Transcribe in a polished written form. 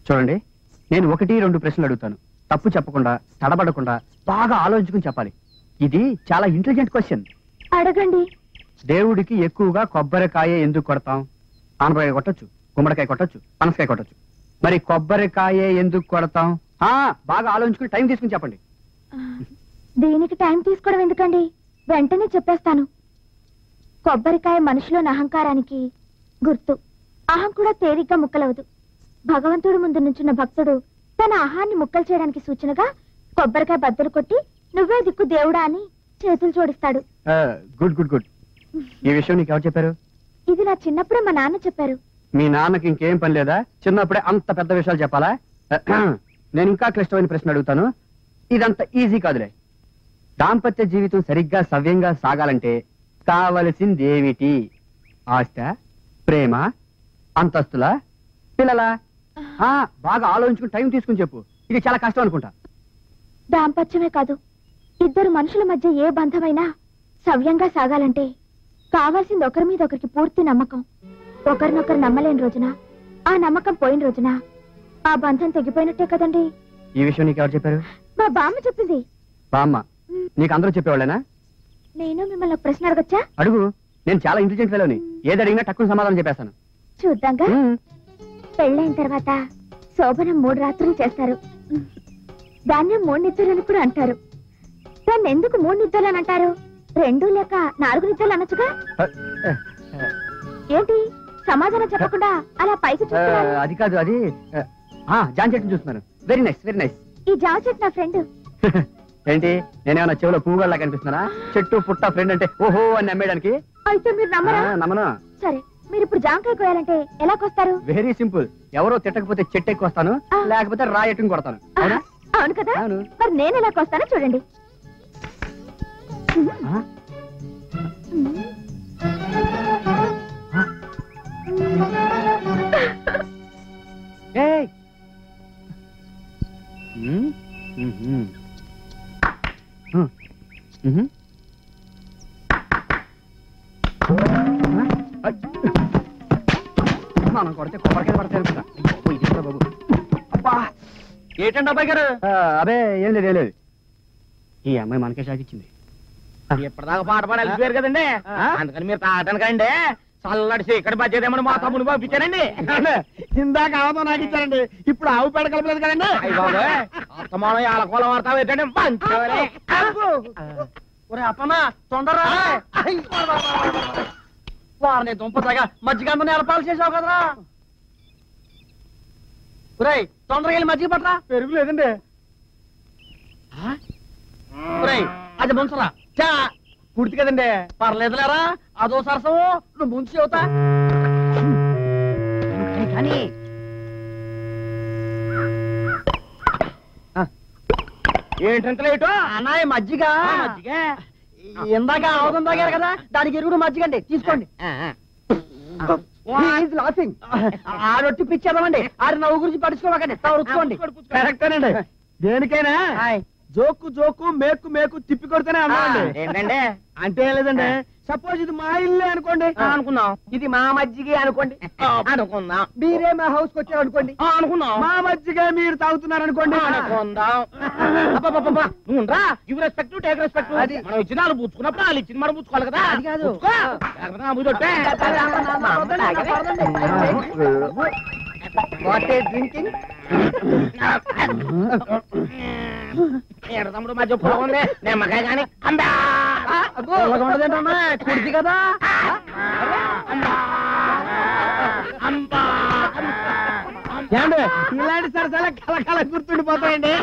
చూడండి, నేను 1-2 ప్రశ్నలు అడుగుతాను. తప్పు చెప్పకుండా, తడబడకుండా బాగా ఆలోచించుకుని చెప్పాలి. ఇది చాలా ఇంటెలిజెంట్ క్వశ్చన్. అడగండి. దేవుడికి ఎక్కువగా కొబ్బరికాయ ఎందుకు కొడతాం? ఆనపకాయ కొట్టొచ్చు, గుమ్మడికాయ కొట్టొచ్చు, పనసకాయ కొట్టొచ్చు. మరి కొబ్బరికాయ ఎందుకు కొడతాం? బాగా ఆలోచించుకుని టైం తీసుకుని చెప్పండి. దీనికి టైం తీసుకోవడం ఎందుకండి, వెంటనే చెప్పేస్తాను. కొబ్బరికాయ మనిషిలోని అహంకారానికి గుర్తు. అహం కూడా తేలిగ్గా ముక్కలవదు. భగవంతుడు ముందు నుంచున్న భక్తుడు తన అహాన్ని ముక్కలు చేయడానికి సూచనగా కొబ్బరికాయ బద్దలు కొట్టి నువ్వే దిక్కు దేవుడా అని చేతులు జోడిస్తాడు. Good good good. ఈ విషయం నీకు ఎవరు చెప్పారు? ఇది నా చిన్నప్పుడే మా నాన్న చెప్పారు. మీ నాన్నకి ఇంకేం పని లేదా? చిన్నప్పుడే అంత పెద్ద విషయాలు చెప్పాలా? నేను ఇంకా క్లిష్టమైన ప్రశ్న అడుగుతాను. ఇదంత ఈజీ కాదులే. దాంపత్య జీవితం సరిగ్గా సవ్యంగా సాగాలంటే కావలసింది ఏమిటి? ఆస్త, ప్రేమ, అంతస్తుల, పిల్లల? బాగా ఆలోచించుకుని టైం తీసుకుని చెప్పు. ఇది చాలా కష్టం అనుకుంటా. దాంపత్యమే కాదు, ఇద్దరు మనుషుల మధ్య ఏ బంధమైనా సవ్యంగా సాగాలంటే కావాల్సింది ఒకరి మీద ఒకరికి పూర్తి నమ్మకం. ఒకరినొకరు నమ్మలేని రోజున, ఆ నమ్మకం పోయిన రోజున ఆ బంధం తెగిపోయినట్టే కదండి. ఈ విషయం నీకు ఎవరు చెప్పారు? మా బామ్మ చెప్పింది. బామ్మ? నీకు అందరూ చెప్పేవాళ్ళేనా? నేను మిమ్మల్ని ఒక ప్రశ్న అడగచ్చా? అడుగు. నేను చాలా ఇంటెలిజెంట్ ఫెలోని. ఏది అడిగినా టక్కున సమాధానం చెప్పేస్తాను. చూద్దాంగా. పెళ్ళైన తర్వాత శోభనం 3 రాత్రులు చేస్తారు. దాన్ని 3 నిద్రలని కూడా అంటారు. దాన్ని ఎందుకు 3 నిద్రలని అంటారు? 2 లేక 4 నిద్రలు అనొచ్చుగా. ఏంటి సమాధానం చెప్పకుండా అలా పైకి చూస్తున్నారు? అది కాదు, అది జాన్ చెట్టుని చూస్తున్నాను. Very nice, very nice. ఈ జామ చెట్టు నా ఫ్రెండ్. ఏంటి, నేనేమన్నా చెవులో పువ్వుగల్లా కనిపిస్తున్నానా? చెట్టు పుట్ట ఫ్రెండ్ అంటే ఓహో అని నమ్మేయడానికి? అయితే మీరు నమ్మరా? నమ్మను. సరే, మీరు ఇప్పుడు జామకాయ కోయాలంటే ఎలా కోస్తారు? Very simple. ఎవరో తిట్టకపోతే చెట్టు ఎక్కువ వస్తాను, లేకపోతే రాయట్టుని కొడతాను. అవును కదా. మరి నేను ఎలా కోస్తానో చూడండి. మనం కొడితే కొబ్బరికాయ పడతాయి బాబు. అబ్బా, ఏంటండి అబ్బాయి గారు? అదే ఏం లేదు, ఏం లేదు. ఈ అమ్మాయి మనకే షాకిచ్చింది. ఇప్పటిదాకా పాట పాడి వెళ్ళిపోయారు కదండి, అందుకని మీరు తాగటానికండి చల్లడి చీకటి మధ్యదేమని మా తమ్ముడు పంపించారండి. ఇందాక ఆవుతో నాకు ఇచ్చారండి, ఇప్పుడు ఆవు పేడ కలపలేదు కదండి. అత్తమానం ఏలకోల వాడతావు ఏంటండి? ఒరే అప్పనా, తొందరరా. వారిని దుంపతగా మజ్జిగంతా నేలపాలు చేసావు కదరా. ఒరే తొందరగా వెళ్ళి మజ్జిగ పట్టరా. పెరుగు లేదండి. ఒరే అది ముంచరా. చా కుడితి కదండి, పర్లేదులేరా. అదో సరసము, నువ్వు ముంచి అవుతా కానీ. ఏంటంటే లేటు అన్నాయి మజ్జిగ. మజ్జిగ ఇందాక అవతం తాగారు కదా, దానికి ఎరుగుడు మజ్జిగండి, తీసుకోండి. ఆ రొట్టి పిచ్చేద్దామండి. ఆడి నవ్వు గురించి పడుచుకోవాలండి, రుచుకోండి. కరెక్టేనండి. దేనికైనా జోకు జోకు మేకు మేకు తిప్పి కొడితేనే అన్నాండి. ఏంటంటే అంటే లేదండి, సపోజ్ ఇది మా ఇల్లే అనుకోండి, అనుకున్నాం. ఇది మా మజ్జిగే అనుకోండి, అనుకుందాం. మీరే మా హౌస్ కి వచ్చారు అనుకోండి, అనుకున్నాం. మా మజ్జిగ మీరు తాగుతున్నారు అనుకోండి, అనుకుందాం. నువ్వు రా, గివ్ రెస్పెక్ట్ టేక్ రెస్పెక్ట్. మనం ఇచ్చిన వాళ్ళు పుచ్చుకున్నప్పుడు వాళ్ళు ఇచ్చిన మనం పుచ్చుకోవాలి కదా. అది కాదు. తమ్ముడు మధ్య ఉంది నిమ్మకాయ కానీ ఉండదేంటమ్మా, కుడిచి కదా. ఇలాంటి సరసాల కలకాల గుర్తుండిపోతాయండి.